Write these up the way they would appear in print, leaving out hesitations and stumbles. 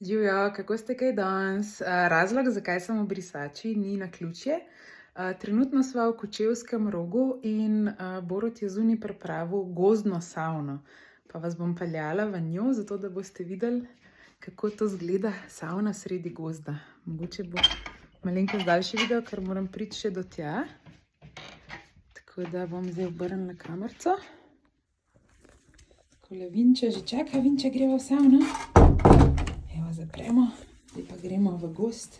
Živjo, kako ste kaj danes? Razlog, zakaj sem v brisači, ni naključje. Trenutno sva v Kočevskem Rogu in Borut je zunaj pripravil gozdno savno. Pa vas bom peljala v njo, zato da boste videli, kako to izgleda savna sredi gozda. Mogoče bo malenkost daljši video, ker moram priti še do tja. Tako da bom zdaj obrnila kamerco. Takole Vinče že čaka, Vinče greva v savno. Evo, zapremo, zdaj pa gremo v gozd.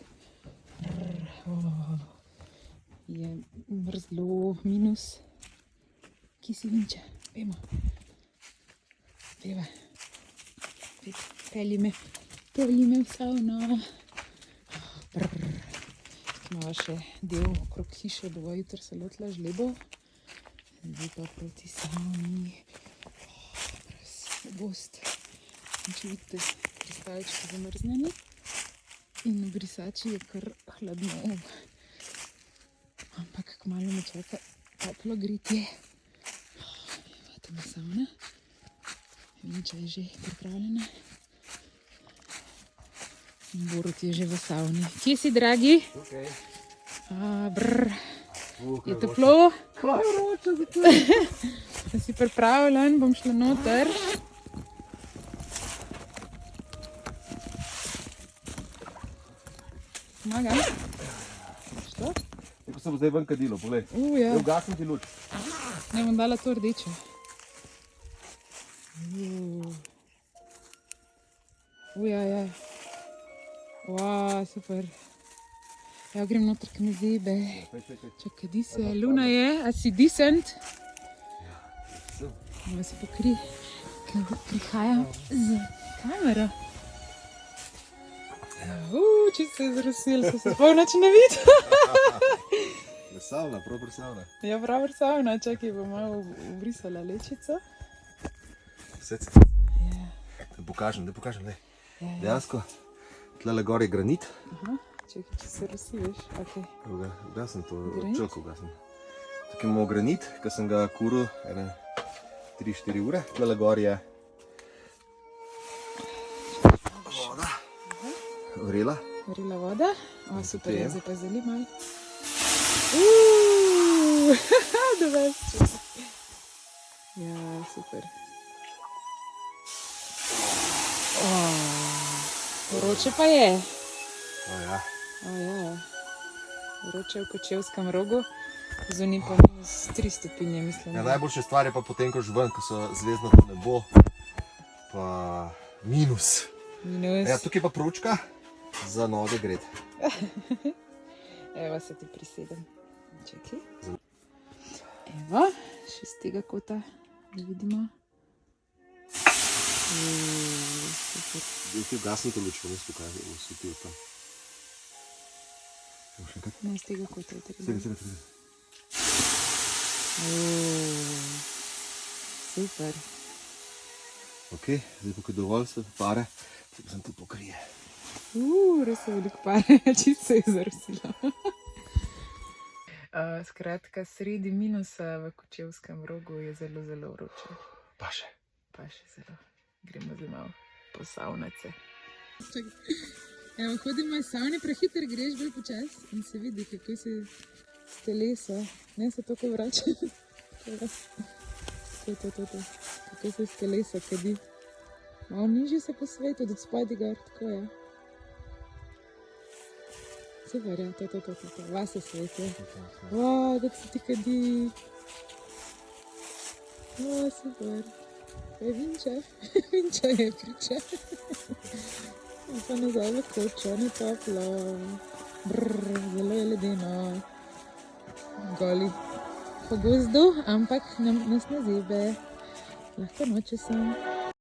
Je mrzlo, minus. Kje si, Vinče? Pejmo. Pejva. Pelji me v savno. Imava še del okrog hiše, bova jutri se lotila žlebov. Zdaj pa proti savni. Gozd. In če vidite, kristalčki zamrznjeni in v brisači je kar hladno. Ampak kmalu me čaka toplo gretje. Evo, tam je savna. Vinča je že pripravljena. Borut je že v savni. Kje si, dragi? Tukaj. Je toplo? Kaj je vroče za to? Da si pripravljen, bom šla noter. Pomagam? Što? Tako se bo zdaj ven kadilo, poglej. Ja. Ugasim ti luč. Ne bom dala to rdečo. Ja. Super. Ja, grem noter, ki me zebe. Čakaj, di se, Luna je, a si decent? Malo se pokri, ker prihajam z kamero. Čisto se je zrusil, se sploh nič ne vidi. Savna, prav savna. Ja, prav savna, čakaj, bom malo ubrisala lečico. Sed. Da pokažem, daj. Ja. Dejansko, tlele gor je granit. Aha, čakaj, če se rusi, veš, okej. Ugasim to, Granit? čelko ugasim. Tukaj imamo granit, ki sem ga kuril 3-4 ure. Tlele gor je voda. Vrela. Vrela voda. O, super, Potem. zdaj pa zeli malo. Da veš, ja, super. Vroče pa je. Ja. Vroče v Kočevskem Rogu. Zunaj pa minus 3 stopinje, mislim. Ja, najboljša stvar je pa potem, ko ven, ko so zvezdnato nebo, pa minus. Ja, tukaj pa pručka za noge gred. Evo, se ti prisedem. Čakaj. Evo, še z tega kota, da vidimo. Super. Zdaj ti ugasni to luč, pa nis tukaj osvetil tam. Še enkrat? Ne, z tega kota je treba. Sedi. Super. Ok, zdaj pa, ko je dovolj se pare, se pa sem tu pokrije. Res je veliko pare, čisto se je zarusilo. Skratka, sredi minusa v Kočevskem Rogu je zelo, zelo vroče. Pa še. Zelo. Gremo zdaj malo po savnace. Evo, hodimo iz savne, prehiter greš, bolj počas in se vidi, kako se s telesa, ne se toliko vrača. To. Kako se s telesa kadi. Malo nižje se posveti, od spadi gor, tako je. Super, ja, to. Vase svet, ja. Kako se ti kadi. Super. Vinče je priča. Pa nazaj v kočo, ni toplo. Zelo je ledeno. Goli po gozdu, ampak nas ne zebe. Lahko noče sem.